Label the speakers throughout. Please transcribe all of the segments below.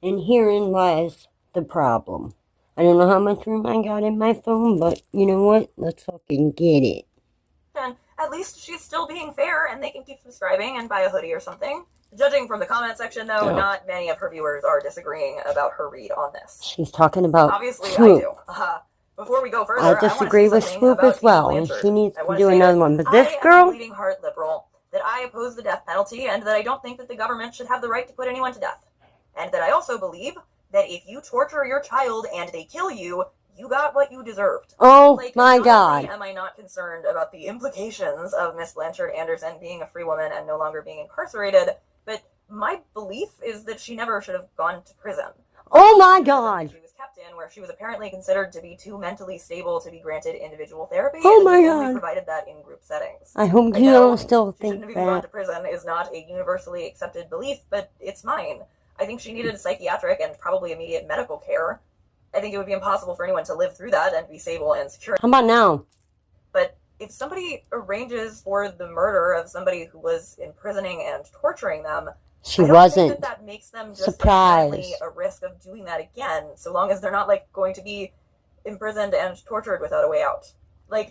Speaker 1: And herein lies the problem. I don't know how much room I got in my phone, but you know what? Let's fucking get it.
Speaker 2: And at least she's still being fair, and they can keep subscribing and buy a hoodie or something. Judging from the comment section, though, not many of her viewers are disagreeing about her read on this.
Speaker 1: She's talking about
Speaker 2: Obviously,
Speaker 1: Swoop.
Speaker 2: I do. Before we go further,
Speaker 1: I disagree with Swoop as well, and she needs to do another one. But this girl,
Speaker 2: I am a bleeding heart liberal, that I oppose the death penalty, and that I don't think that the government should have the right to put anyone to death. And that I also believe that if you torture your child and they kill you, you got what you deserved.
Speaker 1: Oh my God.
Speaker 2: Am I not concerned about the implications of Miss Blanchard Anderson being a free woman and no longer being incarcerated, but my belief is that she never should have gone to prison.
Speaker 1: Oh my God.
Speaker 2: She was kept in, where she was apparently considered to be too mentally stable to be granted individual therapy.
Speaker 1: Oh my God.
Speaker 2: Only provided that in group settings.
Speaker 1: I hope you don't still think
Speaker 2: that gone to prison is not a universally accepted belief, but it's mine. I think she needed psychiatric and probably immediate medical care. I think it would be impossible for anyone to live through that and be stable and secure.
Speaker 1: How about now?
Speaker 2: But if somebody arranges for the murder of somebody who was imprisoning and torturing them,
Speaker 1: she wasn't.
Speaker 2: That makes them just
Speaker 1: surprised.
Speaker 2: A risk of doing that again, so long as they're not going to be imprisoned and tortured without a way out.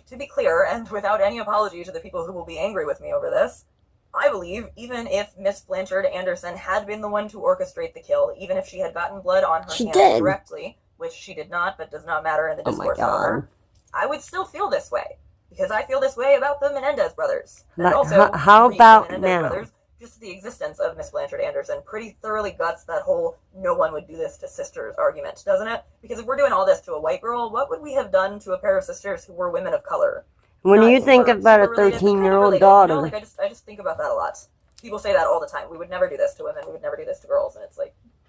Speaker 2: To be clear, and without any apology to the people who will be angry with me over this, I believe even if Miss Blanchard Anderson had been the one to orchestrate the kill, even if she had gotten blood on her hands directly, which she did not, but does not matter in the discourse however, I would still feel this way, because I feel this way about the Menendez brothers. And also,
Speaker 1: how about now?
Speaker 2: Brothers, just the existence of Miss Blanchard Anderson pretty thoroughly guts that whole no one would do this to sisters argument, doesn't it? Because if we're doing all this to a white girl, what would we have done to a pair of sisters who were women of color?
Speaker 1: When you think about a 13-year-old daughter.
Speaker 2: I just think about that a lot. People say that all the time. We would never do this to women. We would never do this to girls. And it's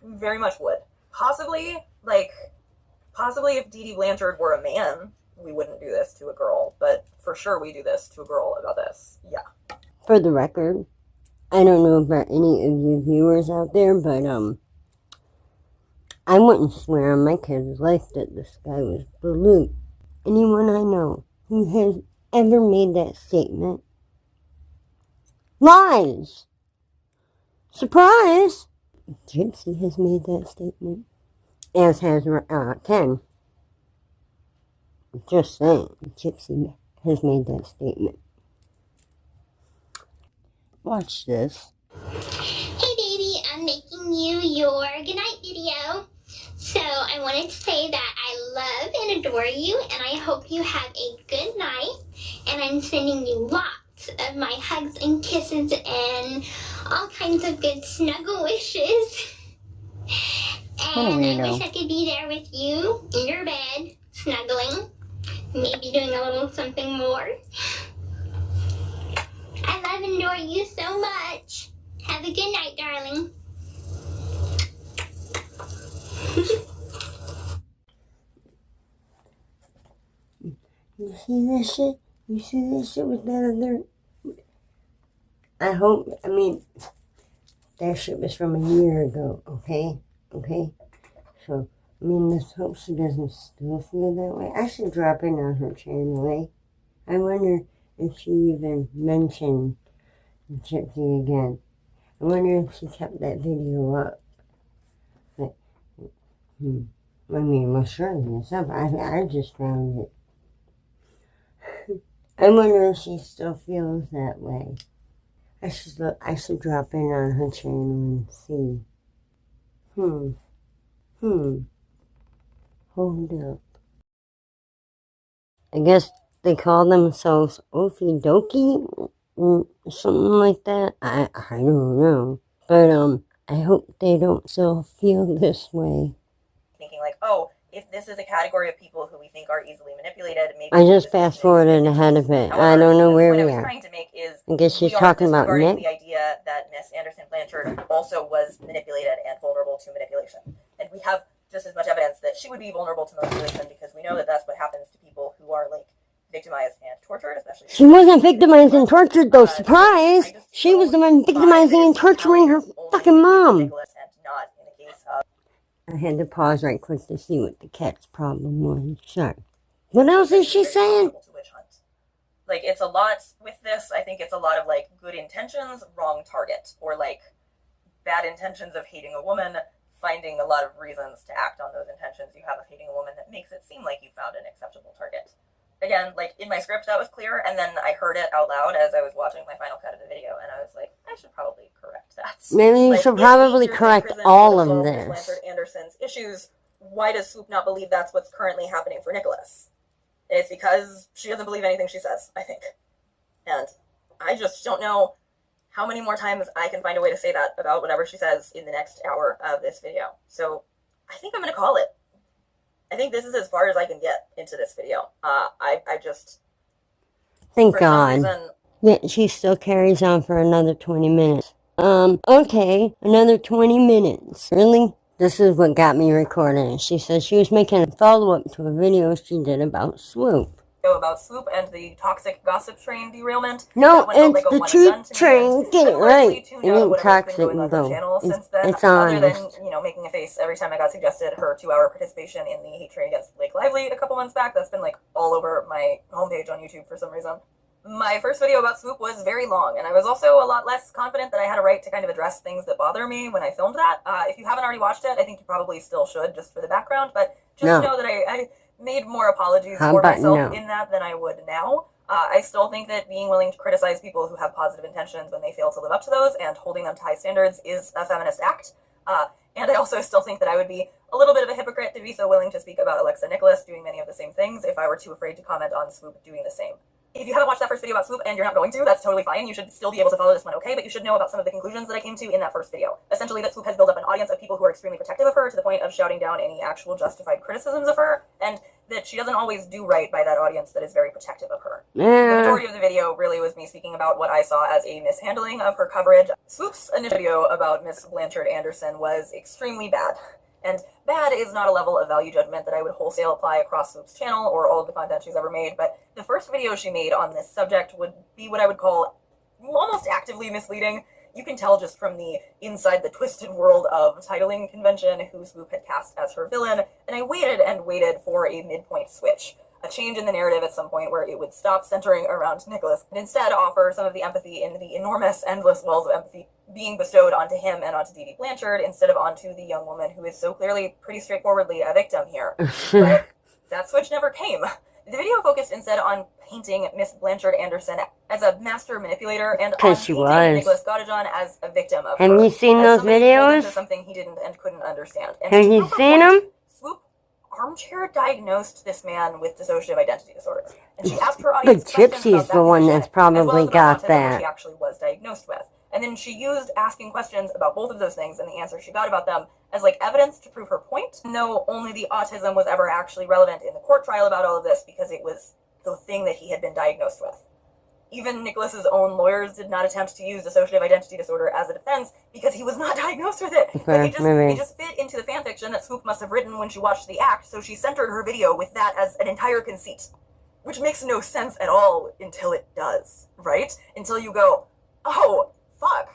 Speaker 2: very much would. Possibly if Dee Dee Blanchard were a man, we wouldn't do this to a girl. But for sure we do this to a girl about this. Yeah.
Speaker 1: For the record, I don't know about any of you viewers out there, but I wouldn't swear on my kid's life that the sky was blue. Anyone I know who has ever made that statement lies. Surprise! Gypsy has made that statement, as has Ken. Just saying, Gypsy has made that statement. Watch this.
Speaker 3: Hey baby, I'm making you your goodnight video. So I wanted to say that I love and adore you, and I hope you have a good night. And I'm sending you lots of my hugs and kisses and all kinds of good snuggle wishes. And I wish I could be there with you in your bed, snuggling, maybe doing a little something more. I love and adore you so much. Have a good night, darling.
Speaker 1: You see this shit? You see this shit with that other... that shit was from a year ago, okay? Okay? So, let's hope she doesn't still feel that way. I should drop in on her channel, eh? I wonder if she even mentioned Gypsy again. I wonder if she kept that video up. But, well, surely it's up. I just found it. I wonder if she still feels that way. I should drop in on her channel and see. Hold up. I guess they call themselves Okie Dokie? Something like that. I don't know. But, I hope they don't still feel this way.
Speaker 2: Thinking if this is a category of people who we think are easily manipulated, maybe...
Speaker 1: I just fast-forwarded ahead of it. I don't know where we are.
Speaker 2: Trying to make is
Speaker 1: I guess she's talking about Nick.
Speaker 2: The idea that Miss Anderson Blanchard also was manipulated and vulnerable to manipulation. And we have just as much evidence that she would be vulnerable to manipulation, because we know that that's what happens to people who are, victimized and tortured, especially...
Speaker 1: She wasn't victimized and tortured, though. Surprise! She was the one victimizing and torturing her fucking mom. I had to pause right quick to see what the cat's problem was. Sorry. What else is she saying?
Speaker 2: It's a lot with this. I think it's a lot of good intentions, wrong target, or bad intentions of hating a woman, finding a lot of reasons to act on those intentions you have of hating a woman that makes it seem like you found an acceptable target. Again, like in my script that was clear, and then I heard it out loud as I was watching my final cut of the video, and I was like, I should probably correct that.
Speaker 1: Maybe you
Speaker 2: Like,
Speaker 1: should
Speaker 2: if
Speaker 1: probably
Speaker 2: teachers in
Speaker 1: correct
Speaker 2: prison
Speaker 1: all
Speaker 2: would
Speaker 1: of
Speaker 2: solve Miss
Speaker 1: this.
Speaker 2: Blanchard Anderson's issues, why does Swoop not believe that's what's currently happening for Nicholas? It's because she doesn't believe anything she says, I think. And I just don't know how many more times I can find a way to say that about whatever she says in the next hour of this video. So I think I'm going to call it. I think this is as far as I can get into this video. I just...
Speaker 1: Thank
Speaker 2: for some
Speaker 1: God.
Speaker 2: reason,
Speaker 1: Yeah, she still carries on for another 20 minutes. Okay, another 20 minutes. Really? This is what got me recording. She said she was making a follow-up to a video she did about Swoop.
Speaker 2: about Swoop and the toxic gossip train derailment.
Speaker 1: No,
Speaker 2: That one felt
Speaker 1: it's
Speaker 2: like a
Speaker 1: the
Speaker 2: one and
Speaker 1: truth
Speaker 2: done to me,
Speaker 1: train.
Speaker 2: and
Speaker 1: Get it
Speaker 2: I've largely
Speaker 1: right.
Speaker 2: tuned
Speaker 1: It
Speaker 2: out
Speaker 1: ain't
Speaker 2: whatever's been
Speaker 1: toxic,
Speaker 2: going on the
Speaker 1: though.
Speaker 2: channel since then,
Speaker 1: It's
Speaker 2: other than,
Speaker 1: honest.
Speaker 2: making a face every time I got suggested her 2-hour participation in the hate train against Blake Lively a couple months back. That's been like all over my homepage on YouTube for some reason. My first video about Swoop was very long, and I was also a lot less confident that I had a right to kind of address things that bother me when I filmed that. If you haven't already watched it, I think you probably still should, just for the background, but just know that I made more apologies for myself in that than I would now. I still think that being willing to criticize people who have positive intentions when they fail to live up to those and holding them to high standards is a feminist act. And I also still think that I would be a little bit of a hypocrite to be so willing to speak about Alexa Nicholas doing many of the same things if I were too afraid to comment on Swoop doing the same. If you haven't watched that first video about Swoop and you're not going to, that's totally fine. You should still be able to follow this one okay, but you should know about some of the conclusions that I came to in that first video. Essentially, that Swoop has built up an audience of people who are extremely protective of her to the point of shouting down any actual justified criticisms of her, and that she doesn't always do right by that audience that is very protective of her. The majority of the video really was me speaking about what I saw as a mishandling of her coverage. Swoop's initial video about Miss Blanchard Anderson was extremely bad. And bad is not a level of value judgment that I would wholesale apply across Swoop's channel or all of the content she's ever made, but the first video she made on this subject would be what I would call almost actively misleading. You can tell just from the inside the twisted world of titling convention who Swoop had cast as her villain, and I waited and waited for a midpoint switch. A change in the narrative at some point where it would stop centering around Nicholas and instead offer some of the empathy in the enormous, endless wells of empathy being bestowed onto him and onto Dee Dee Blanchard instead of onto the young woman who is so clearly pretty straightforwardly a victim here. But that switch never came. The video focused instead on painting Miss Blanchard Anderson as a master manipulator and on painting Nicholas Godejohn as a victim of her.
Speaker 1: Have you seen those videos?
Speaker 2: Something he didn't and couldn't understand. And
Speaker 1: have you seen them?
Speaker 2: Swoop armchair diagnosed this man with dissociative identity disorder. And she asked her audience
Speaker 1: But Gypsy's the one that's probably got that.
Speaker 2: She actually was diagnosed with. And then she used asking questions about both of those things and the answers she got about them as like evidence to prove her point. No, only the autism was ever actually relevant in the court trial about all of this because it was the thing that he had been diagnosed with. Even Nicholas's own lawyers did not attempt to use dissociative identity disorder as a defense because he was not diagnosed with it.
Speaker 1: Okay,
Speaker 2: it just fit into the fan fiction that Swoop must have written when she watched the act, so she centered her video with that as an entire conceit. Which makes no sense at all until it does, right? Until you go, oh, fuck.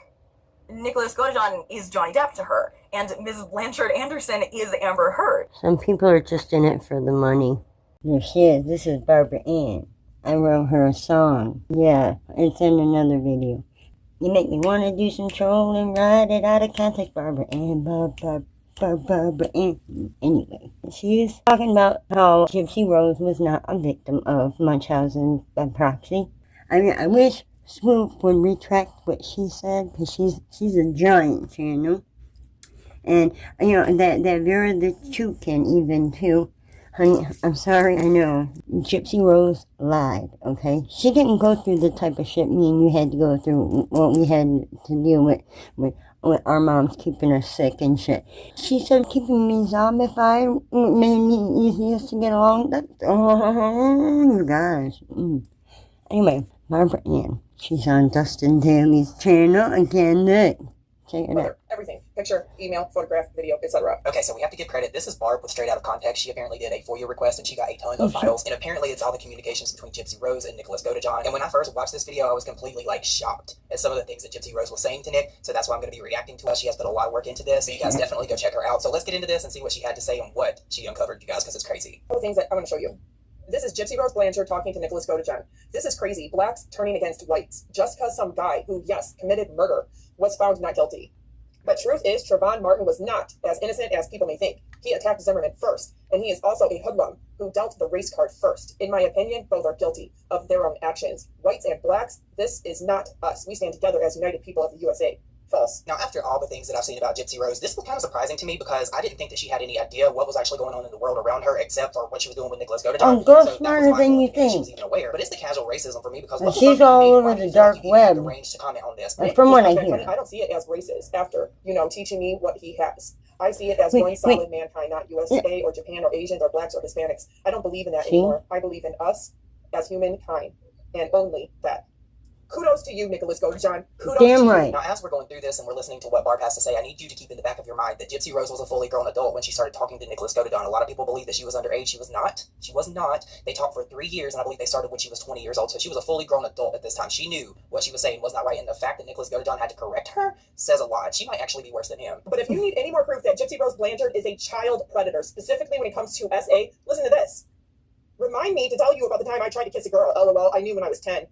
Speaker 2: Nicholas Godejohn is Johnny Depp to her, and Ms. Blanchard Anderson is Amber Heard.
Speaker 1: Some people are just in it for the money. There she is. This is Barbara Ann. I wrote her a song. Yeah, it's in another video. You make me want to do some trolling, write it out of context, Barbara Ann, Barbara Ann. Anyway, she's talking about how Gypsy Rose was not a victim of Munchausen by proxy. I mean, I wish Swoop would retract what she said, because she's a giant channel. And, you know, that Vera the Chukin even, too. Honey, I'm sorry, I know. Gypsy Rose lied, okay? She didn't go through the type of shit me and you had to go through, what we had to deal with our moms keeping us sick and shit. She said keeping me zombified made me easiest to get along. Oh, you guys. Anyway, Barbara Ann. She's on Dustin Daly's channel again. Look. Check it out.
Speaker 2: Everything. Picture, email, photograph, video, etc.
Speaker 4: Okay, so we have to give credit. This is Barb with Straight Out of Context. She apparently did a FOIA request and she got a ton of files. And apparently it's all the communications between Gypsy Rose and Nicholas Godejohn. And when I first watched this video, I was completely shocked at some of the things that Gypsy Rose was saying to Nick. So that's why I'm going to be reacting to her. She has put a lot of work into this. So you guys definitely go check her out. So let's get into this and see what she had to say and what she uncovered, you guys, because it's crazy.
Speaker 2: All the things that I'm going to show you. This is Gypsy Rose Blanchard talking to Nicholas Godejohn. This is crazy. Blacks turning against whites just because some guy who, yes, committed murder was found not guilty.
Speaker 5: But truth is, Trayvon Martin was not as innocent as people may think. He attacked Zimmerman first, and he is also a hoodlum who dealt the race card first. In my opinion, both are guilty of their own actions. Whites and blacks, this is not us. We stand together as united people of the USA. False.
Speaker 4: Now, after all the things that I've seen about Gypsy Rose, this was kind of surprising to me because I didn't think that she had any idea what was actually going on in the world around her except for what she was doing with Nicholas Godejohn.
Speaker 1: Oh, girl,
Speaker 4: so
Speaker 1: smarter than you think.
Speaker 4: She was even aware. But it's the casual racism for me because
Speaker 1: and she's all over the dark web.
Speaker 4: To comment on this.
Speaker 1: From what I hear.
Speaker 5: I don't see it as racist after, teaching me what he has. I see it as one solid mankind, not USA or Japan or Asians or blacks or Hispanics. I don't believe in that anymore. I believe in us as humankind and only that. Kudos to you, Nicholas Godejohn. Kudos
Speaker 1: Damn
Speaker 5: to you.
Speaker 1: right.
Speaker 4: Now, as we're going through this and we're listening to what Barb has to say, I need you to keep in the back of your mind that Gypsy Rose was a fully grown adult when she started talking to Nicholas Godejohn. A lot of people believe that she was underage. She was not. She was not. They talked for 3 years, and I believe they started when she was 20 years old. So she was a fully grown adult at this time. She knew what she was saying was not right, and the fact that Nicholas Godejohn had to correct her says a lot. She might actually be worse than him.
Speaker 5: But if you need any more proof that Gypsy Rose Blanchard is a child predator, specifically when it comes to SA, listen to this. Remind me to tell you about the time I tried to kiss a girl. LOL, I knew when I was 10.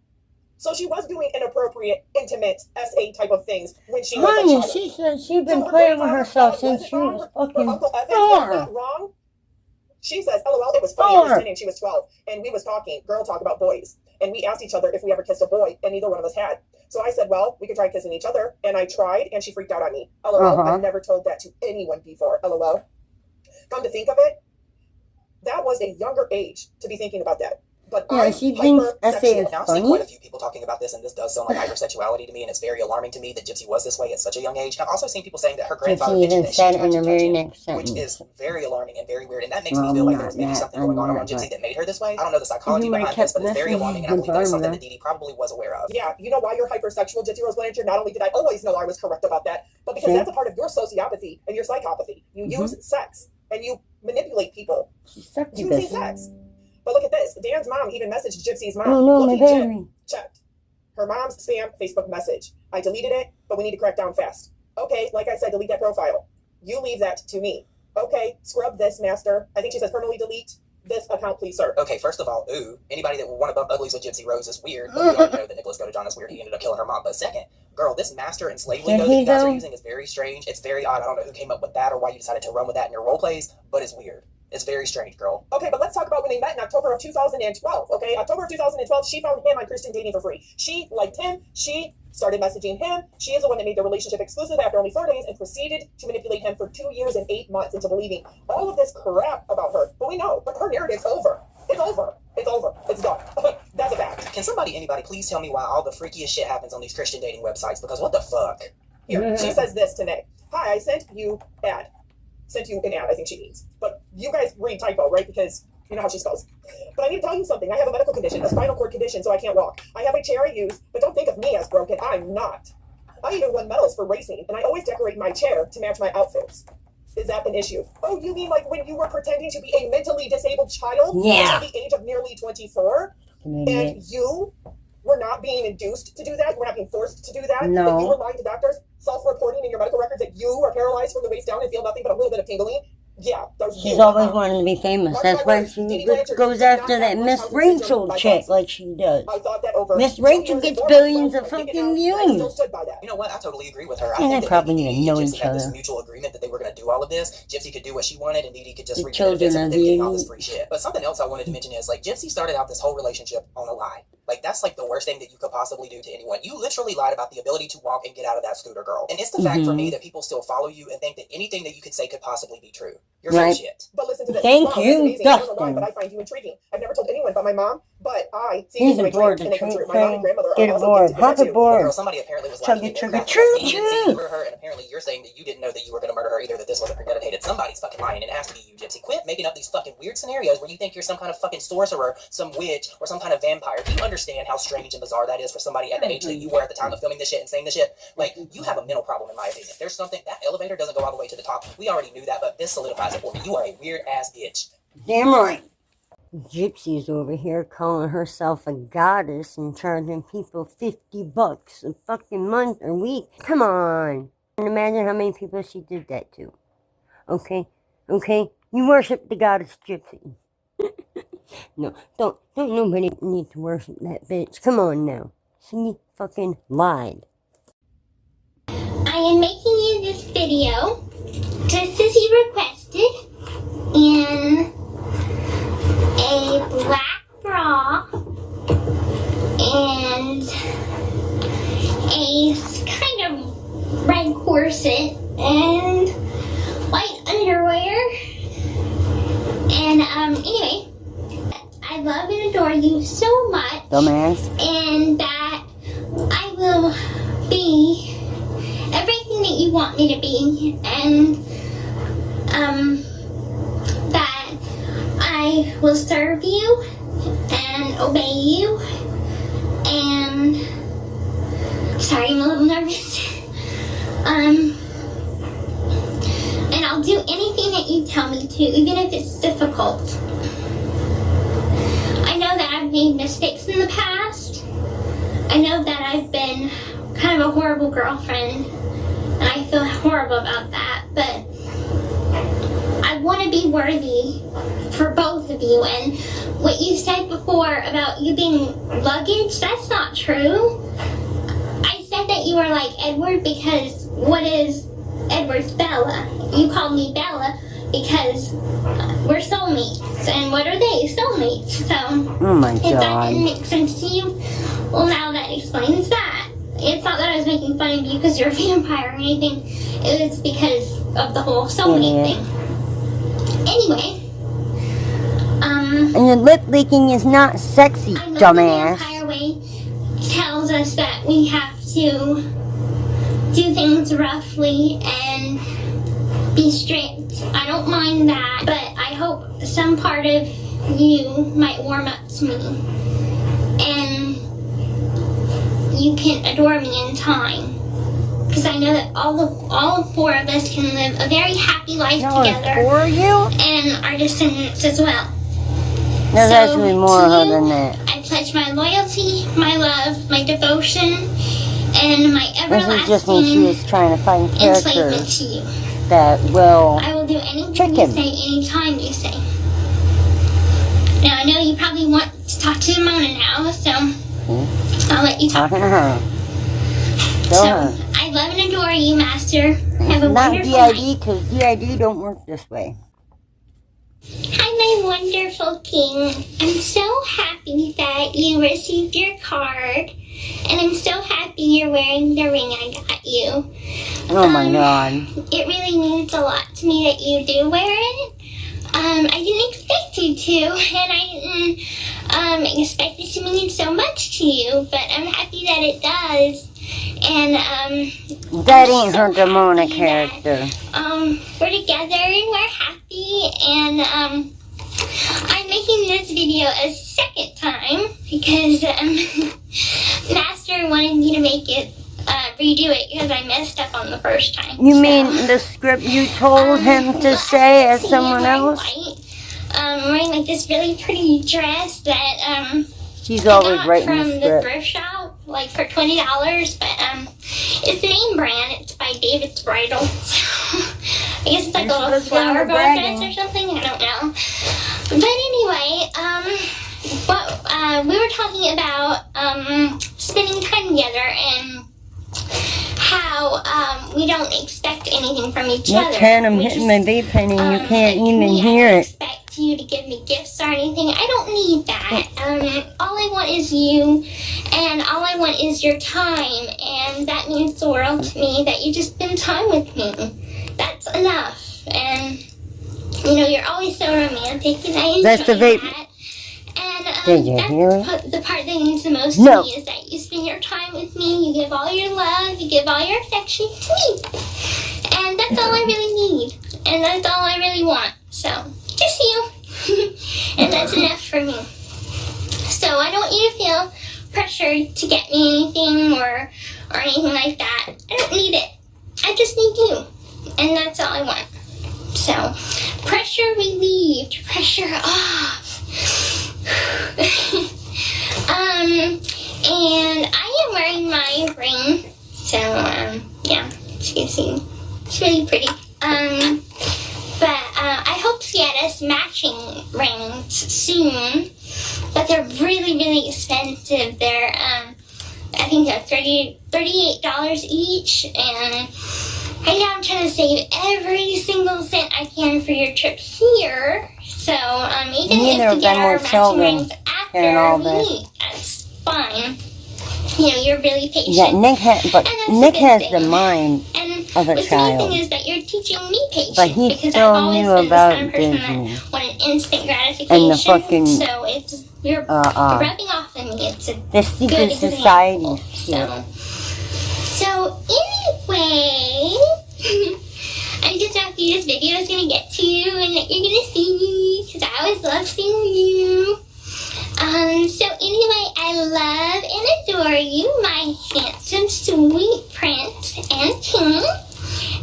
Speaker 5: So she was doing inappropriate, intimate, SA type of things when she was a child.
Speaker 1: She said she's been playing with herself since she was fucking
Speaker 5: Uncle Evan
Speaker 1: four.
Speaker 5: was not wrong. She says, LOL, it was funny. I was 10 and she was 12. And we was talking, girl talk about boys. And we asked each other if we ever kissed a boy, and neither one of us had. So I said, well, we could try kissing each other. And I tried, and she freaked out on me. LOL, I've never told that to anyone before. LOL. Come to think of it, that was a younger age to be thinking about that. But
Speaker 1: yeah, she thinks SA is
Speaker 4: now, I've
Speaker 1: funny.
Speaker 4: seen quite a few people talking about this, and this does sound like hypersexuality to me, and it's very alarming to me that Gypsy was this way at such a young age. And I've also seen people saying that her grandfather
Speaker 1: Gypsy even
Speaker 4: mentioned that
Speaker 1: said
Speaker 4: she tried
Speaker 1: in
Speaker 4: to
Speaker 1: the
Speaker 4: touch
Speaker 1: very
Speaker 4: him,
Speaker 1: next sentence,
Speaker 4: which is very alarming and very weird, and that makes me feel like there's maybe something going on around Gypsy that made her this way. I don't know the psychology behind this, but it's very alarming, and I believe that's something that Dee Dee probably was aware of.
Speaker 5: Yeah, you know why you're hypersexual, Gypsy Rose Blanchard? Not only did I always know I was correct about that, but because that's a part of your sociopathy and your psychopathy. You use sex, and you manipulate people using sex. But look at this. Dan's mom even messaged Gypsy's mom.
Speaker 1: Oh no, my
Speaker 5: Lucky
Speaker 1: battery.
Speaker 5: checked her mom's spam Facebook message. I deleted it, but we need to crack down fast. Okay, like I said, delete that profile. You leave that to me. Okay, scrub this, master. I think she says permanently delete this account, please, sir.
Speaker 4: Okay, first of all, anybody that would want to bump uglies with Gypsy Rose is weird, but we already know that Nicholas Godejohn is weird. He ended up killing her mom. But second, girl, this master and slave lingo that you guys are using is very strange. It's very odd. I don't know who came up with that or why you decided to run with that in your role plays, but it's weird. It's very strange, girl. Okay, but let's talk about when they met in October of 2012, okay? October of 2012, she found him on Christian Dating for free. She liked him. She started messaging him. She is the one that made the relationship exclusive after only 4 days and proceeded to manipulate him for 2 years and 8 months into believing all of this crap about her. But we know, but her narrative's over. It's over. It's over. It's done. That's a fact. Can anybody please tell me why all the freakiest shit happens on these Christian dating websites? Because what the fuck?
Speaker 5: Here, she says this today. Hi, I sent you ad. Sent you an ad, I think she means. But you guys read typo, right? Because you know how she spells. But I need to tell you something. I have a medical condition, a spinal cord condition, so I can't walk. I have a chair I use, but don't think of me as broken. I'm not. I even won medals for racing, and I always decorate my chair to match my outfits. Is that an issue? Oh, you mean like when you were pretending to be a mentally disabled child at the age of nearly 24? And you were not being induced to do that? You were not being forced to do that?
Speaker 1: No.
Speaker 5: That you were lying to doctors, self-reporting in your medical records that you are paralyzed from the waist down and feel nothing but a little bit of tingling? Yeah.
Speaker 1: She's always wanted to be famous. That's why she goes after that Miss Rachel chick like she does.
Speaker 5: I thought that over.
Speaker 1: Miss Rachel gets billions of fucking views.
Speaker 4: You know what? I totally agree with her. I
Speaker 1: And
Speaker 4: think
Speaker 1: they
Speaker 4: that
Speaker 1: probably
Speaker 4: Dee Dee
Speaker 1: even know
Speaker 4: and Gypsy
Speaker 1: each
Speaker 4: had this
Speaker 1: other.
Speaker 4: mutual agreement that they were going to do all of this. Gypsy could do what she wanted, and Dee Dee could just
Speaker 1: The
Speaker 4: reap the
Speaker 1: children
Speaker 4: benefits of
Speaker 1: of
Speaker 4: them
Speaker 1: the
Speaker 4: getting all this
Speaker 1: elite.
Speaker 4: free shit. But something else I wanted to mention is, like, Gypsy started out this whole relationship on a lie. Like, that's like the worst thing that you could possibly do to anyone. You literally lied about the ability to walk and get out of that scooter, girl. And it's the fact for me that people still follow you and think that anything that you could say could possibly be true. You're full of shit.
Speaker 5: But listen to this.
Speaker 1: Thank
Speaker 5: Wow,
Speaker 1: you,
Speaker 5: that's amazing. I don't know why,
Speaker 1: Dustin.
Speaker 5: but I find you intriguing. I've never told anyone but my mom, but I see
Speaker 1: He's
Speaker 5: you in my
Speaker 1: aboard
Speaker 5: dream,
Speaker 1: the
Speaker 5: and it comes
Speaker 1: train.
Speaker 5: true. My mom and grandmother
Speaker 1: Get
Speaker 5: are also
Speaker 1: aboard.
Speaker 5: gifted with
Speaker 1: Hop
Speaker 5: that too.
Speaker 1: aboard.
Speaker 4: Girl, somebody apparently was
Speaker 1: Chugga,
Speaker 4: lying in
Speaker 1: chugga,
Speaker 4: their
Speaker 1: choo,
Speaker 4: You didn't see you
Speaker 1: choo.
Speaker 4: murder her, and apparently you're saying that you didn't know that you were going to murder her either, that this wasn't premeditated. Somebody's fucking lying, and it has to be you, Gypsy. Quit making up these fucking weird scenarios where you think you're some kind of fucking sorcerer, some witch, or some kind of vampire. Do you understand how strange and bizarre that is for somebody at the age that you were at the time of filming this shit and saying this shit? Like, you have a mental problem, in my opinion. There's something, that elevator doesn't go all the way to the top. We already knew that, but this solidifies it for me. You are a weird ass bitch.
Speaker 1: Damn right. Gypsy's over here calling herself a goddess and charging people $50 a fucking month or week. Come on. And imagine how many people she did that to. Okay? Okay? You worship the goddess Gypsy. No, don't nobody need to worship that bitch. Come on now. She fucking lied.
Speaker 3: I am making you this video, just as you requested, in a black bra and a kind of red corset and white underwear. And anyway, I love and adore you so much.
Speaker 1: Dumbass.
Speaker 3: And that I will be everything that you want me to be, and that I will serve you and obey you, and sorry, I'm a little nervous. And I'll do anything that you tell me to, even if it's difficult. I know that I've made mistakes in the past. I know that I've been kind of a horrible girlfriend, and I feel horrible about that, but I want to be worthy for both of you. And what you said before about you being luggage, that's not true. I said that you were like Edward because what is Edward's Bella? You called me Bella because we're soulmates. And what are they? Soulmates. So,
Speaker 1: Oh my
Speaker 3: if that
Speaker 1: God.
Speaker 3: didn't make sense to you, well, now that explains that. It's not that I was making fun of you because you're a vampire or anything. It was because of the whole soulmate
Speaker 1: Idiot.
Speaker 3: thing. Anyway,
Speaker 1: And your lip leaking is not sexy,
Speaker 3: I know
Speaker 1: dumbass.
Speaker 3: the vampire way tells us that we have to do things roughly and be strict. I don't mind that, but I hope some part of you might warm up to me, and you can adore me in time. Because I know that all four of us can live a very happy life
Speaker 1: No, it's
Speaker 3: together,
Speaker 1: for you?
Speaker 3: and our descendants as well.
Speaker 1: There's
Speaker 3: So,
Speaker 1: actually more
Speaker 3: to
Speaker 1: of her
Speaker 3: you,
Speaker 1: than that.
Speaker 3: I pledge my loyalty, my love, my devotion, and my
Speaker 1: This is just when she
Speaker 3: everlasting
Speaker 1: was trying to find
Speaker 3: enslavement
Speaker 1: characters
Speaker 3: to you.
Speaker 1: that will...
Speaker 3: I will do anything
Speaker 1: Chicken.
Speaker 3: you say, anytime you say. Now, I know you probably want to talk to Mona now, so I'll let you talk.
Speaker 1: Talking to her. Go
Speaker 3: So,
Speaker 1: her.
Speaker 3: I love and adore you, Master. Have a
Speaker 1: Not
Speaker 3: wonderful night.
Speaker 1: DID, because DID don't work this way.
Speaker 3: Hi, my wonderful king. I'm so happy that you received your card, and I'm so happy you're wearing the ring I got you.
Speaker 1: Oh my God.
Speaker 3: It really means a lot to me that you do wear it. I didn't expect you to, and I didn't expect it to mean so much to you, but I'm happy that it does. And
Speaker 1: That
Speaker 3: I'm
Speaker 1: ain't
Speaker 3: so
Speaker 1: her Demona
Speaker 3: happy that,
Speaker 1: character.
Speaker 3: we're together and we're happy, and I'm making this video a second time because Master wanted me to make it redo it because I messed up on the first time.
Speaker 1: You
Speaker 3: So,
Speaker 1: mean the script you told him to say as
Speaker 3: see
Speaker 1: someone
Speaker 3: wearing
Speaker 1: else?
Speaker 3: White, wearing like this really pretty dress that
Speaker 1: She's
Speaker 3: I
Speaker 1: always
Speaker 3: got
Speaker 1: writing
Speaker 3: from
Speaker 1: the
Speaker 3: the
Speaker 1: script.
Speaker 3: thrift shop, like for $20, but it's name brand. It's by David's Bridal. So, I guess it's like
Speaker 1: And
Speaker 3: a
Speaker 1: she
Speaker 3: little
Speaker 1: goes down
Speaker 3: flower
Speaker 1: to
Speaker 3: girl dress
Speaker 1: bragging.
Speaker 3: or something. I don't know. But anyway, we were talking about spending time together and how we don't expect anything from each
Speaker 1: Look,
Speaker 3: other.
Speaker 1: Ken, I'm
Speaker 3: We
Speaker 1: hitting
Speaker 3: just,
Speaker 1: my vape pen and you can't
Speaker 3: like
Speaker 1: even
Speaker 3: me,
Speaker 1: hear
Speaker 3: I don't
Speaker 1: it.
Speaker 3: expect you to give me gifts or anything. I don't need that. All I want is you, and all I want is your time, and that means the world to me that you just spend time with me. That's enough. And you're always so romantic, and I enjoy
Speaker 1: That's the vape.
Speaker 3: that. And
Speaker 1: Did you
Speaker 3: that's
Speaker 1: hear it?
Speaker 3: the part that means the most
Speaker 1: No.
Speaker 3: to me, is that you spend your time with me, you give all your love, you give all your affection to me. And that's all I really need. And that's all I really want. So, just you. And that's enough for me. So, I don't want you to feel pressured to get me anything or anything like that. I don't need it. I just need you. And that's all I want. So, pressure relieved. Pressure off. And I am wearing my ring. So, yeah, as you can see, it's really pretty. But I hope to get us matching rings soon. But they're really, really expensive. They're, I think they're $38 each. And Right now I'm trying to save every single cent I can for your trip here. So, even
Speaker 1: Neither
Speaker 3: if
Speaker 1: of
Speaker 3: we get
Speaker 1: them
Speaker 3: our
Speaker 1: were
Speaker 3: matching
Speaker 1: children
Speaker 3: rings
Speaker 1: during all
Speaker 3: after
Speaker 1: this.
Speaker 3: we meet, that's fine. You know, you're really patient.
Speaker 1: Yeah, Nick
Speaker 3: that's
Speaker 1: Nick
Speaker 3: a good
Speaker 1: has
Speaker 3: thing.
Speaker 1: the mind
Speaker 3: And
Speaker 1: of a
Speaker 3: what's
Speaker 1: child.
Speaker 3: amazing is that you're teaching me patience.
Speaker 1: But he
Speaker 3: because
Speaker 1: still
Speaker 3: I've always
Speaker 1: knew
Speaker 3: been
Speaker 1: about
Speaker 3: this kind of person
Speaker 1: Disney.
Speaker 3: that wanted instant gratification.
Speaker 1: And the fucking,
Speaker 3: so it's you're rubbing off on me. It's a
Speaker 1: the secret
Speaker 3: good
Speaker 1: society
Speaker 3: example.
Speaker 1: shit.
Speaker 3: So anyway, I just hope this video is gonna get to you and that you're gonna see me because I always love seeing you. So anyway, I love and adore you, my handsome, sweet prince and king.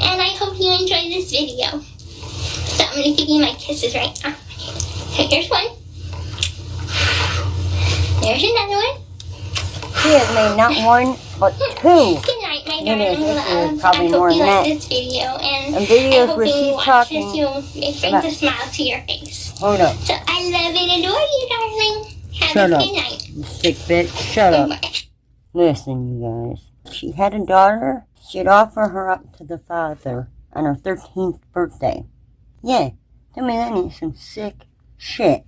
Speaker 3: And I hope you enjoyed this video. So I'm gonna give you my kisses right now. So here's one. There's another one.
Speaker 1: She has made not one, but two.
Speaker 3: Good night, my
Speaker 1: It
Speaker 3: darling
Speaker 1: is
Speaker 3: love.
Speaker 1: probably
Speaker 3: I
Speaker 1: more
Speaker 3: hope you
Speaker 1: than
Speaker 3: like
Speaker 1: that.
Speaker 3: this video, and
Speaker 1: And videos
Speaker 3: I hope
Speaker 1: where
Speaker 3: when you
Speaker 1: she's
Speaker 3: watch
Speaker 1: talking
Speaker 3: this, it brings
Speaker 1: about-
Speaker 3: a smile to your face.
Speaker 1: Hold up.
Speaker 3: So I love and adore you, darling. Have
Speaker 1: Shut
Speaker 3: a
Speaker 1: up.
Speaker 3: good night.
Speaker 1: You sick bitch. Shut up.
Speaker 3: Bye.
Speaker 1: Listen, you guys. She had a daughter. She'd offer her up to the father on her 13th birthday. Yeah. Tell me that ain't some sick shit.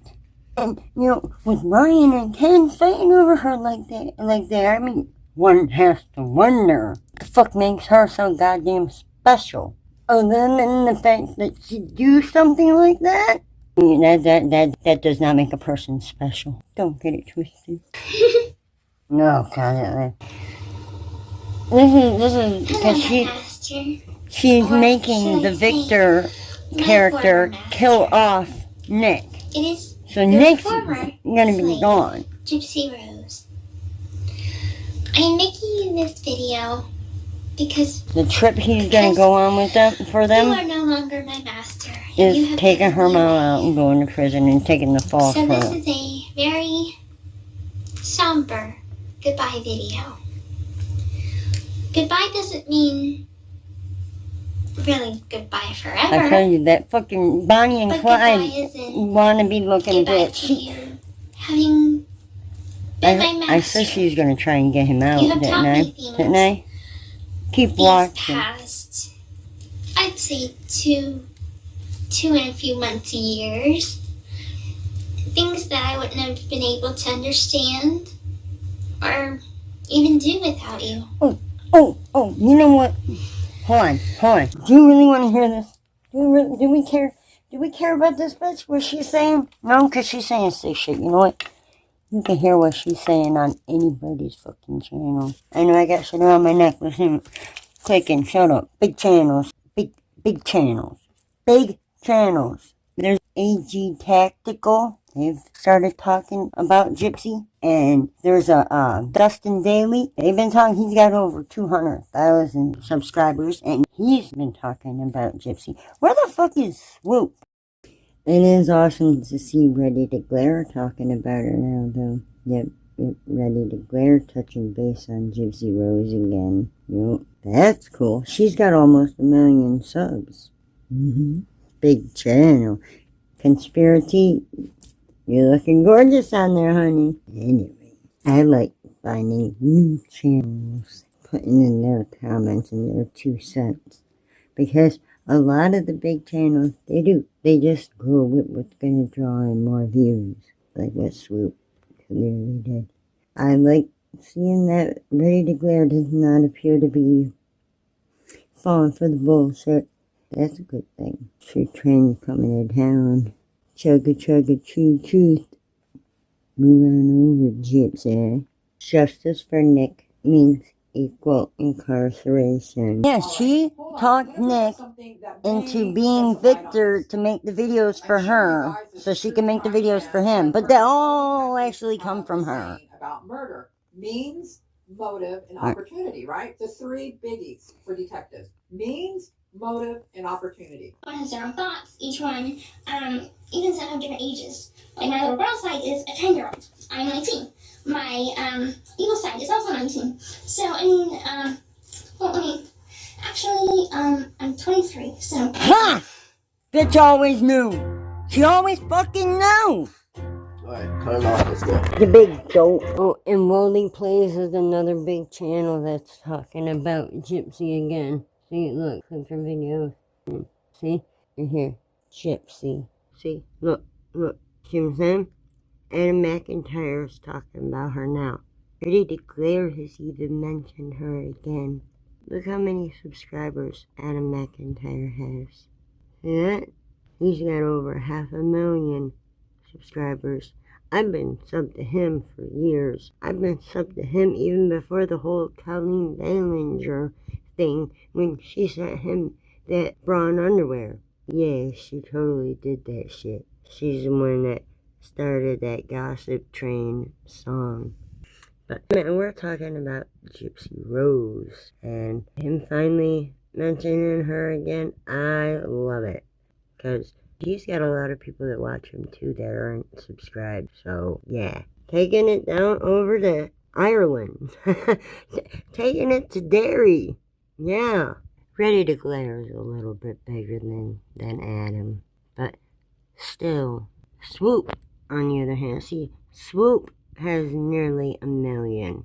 Speaker 1: And, you know, with Ryan and Ken fighting over her like that, I mean, one has to wonder what the fuck makes her so goddamn special. Other than the fact that she do something like that? I mean, that does not make a person special. Don't get it twisted. No, God. This is because she's making the Victor character kill off Nick.
Speaker 3: It is
Speaker 1: So Nick's gonna be gone.
Speaker 3: Gypsy Rose. I'm making you this video because
Speaker 1: The trip he's gonna go on with them for
Speaker 3: you
Speaker 1: them
Speaker 3: are no longer my master. You
Speaker 1: is
Speaker 3: have
Speaker 1: taking her
Speaker 3: given me
Speaker 1: mom
Speaker 3: away.
Speaker 1: out and going to prison and taking the fall
Speaker 3: So
Speaker 1: for
Speaker 3: this
Speaker 1: her.
Speaker 3: is a very somber goodbye video. Goodbye doesn't mean really goodbye forever.
Speaker 1: I tell you, that fucking Bonnie and
Speaker 3: But goodbye
Speaker 1: Clyde
Speaker 3: isn't
Speaker 1: wannabe looking
Speaker 3: goodbye
Speaker 1: bitch.
Speaker 3: to you having been my master.
Speaker 1: I said she's gonna try and get him out,
Speaker 3: You have
Speaker 1: didn't
Speaker 3: taught
Speaker 1: I?
Speaker 3: me things
Speaker 1: Didn't I? Keep
Speaker 3: these
Speaker 1: watching.
Speaker 3: past, I'd say two and a few months, years. Things that I wouldn't have been able to understand or even do without you.
Speaker 1: Oh, you know what? Hold on. Do you really want to hear this? Do we care? Do we care about this bitch? What she's saying? No, because she's saying sick shit. You know what? You can hear what she's saying on anybody's fucking channel. I know I got shit around my neck. Listen, clicking. Shut up. Big channels. Big channels. Big channels. There's AG Tactical. They've started talking about Gypsy. And there's a Dustin Daly. They've been talking. He's got over 200,000 subscribers. And he's been talking about Gypsy. Where the fuck is Swoop? It is awesome to see Ready to Glare talking about her now, though. Yep, Ready to Glare touching base on Gypsy Rose again. Yep, that's cool. She's got almost 1 million subs. Big channel. Conspiracy, you're looking gorgeous on there, honey. Anyway, I like finding new channels, putting in their comments and their 2 cents. Because a lot of the big channels, they just go with what's going to draw in more views, like what Swoop clearly did. I like seeing that Ready to Glare does not appear to be falling for the bullshit. That's a good thing. True train coming to town. Chugga true truth. Move on over, Gypsy. Justice for Nick means equal incarceration. Yeah, she talked Nick into being Victor to make the videos for her, so she can make the videos for him. But they all actually come from her.
Speaker 6: About murder, means, motive, and opportunity, right? The 3 biggies for detectives: means, motive, and opportunity.
Speaker 3: One has their own thoughts. Each one, even some have different ages. Like my little girl side is a 10-year-old. I'm 19. My evil side is also 19. So I'm 23. So.
Speaker 1: Ha! Bitch always knew. She always fucking knew.
Speaker 7: Alright, cut it off, let's go.
Speaker 1: The big dope. Oh, and Rolling Plays is another big channel that's talking about Gypsy again. See, look, click her video. See, you hear Gypsy. See, look. See what I'm saying? Adam McIntyre's talking about her now. Pretty Declare has even mentioned her again. Look how many subscribers Adam McIntyre has. See that? He's got over 500,000 subscribers. I've been subbed to him for years. I've been subbed to him even before the whole Colleen Ballinger thing when she sent him that bra and underwear. Yeah, she totally did that shit. She's the one that started that Gossip Train song. But man, we're talking about Gypsy Rose and him finally mentioning her again. I love it because he's got a lot of people that watch him too that aren't subscribed. So yeah, taking it down over to Ireland, taking it to Derry. Yeah, Ready to Glare is a little bit bigger than Adam, but still, Swoop, on the other hand, see, Swoop has nearly 1 million.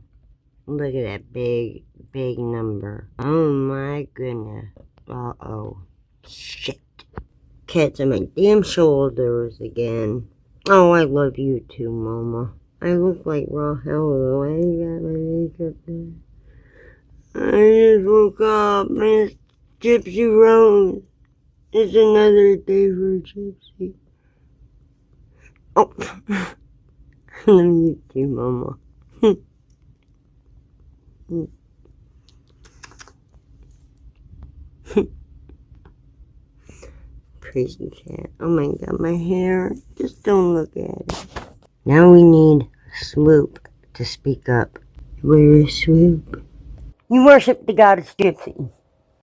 Speaker 1: Look at that big number. Oh my goodness. Uh-oh. Shit. Cats on my damn shoulders again. Oh, I love you too, Mama. I look like raw hell the way I got my makeup done. I just woke up and it's Gypsy Rose. It's another day for Gypsy. Oh, I love you too, Mama. Crazy cat. Oh my god, my hair. Just don't look at it. Now we need Swoop to speak up. Where is Swoop? You worship the goddess Gypsy.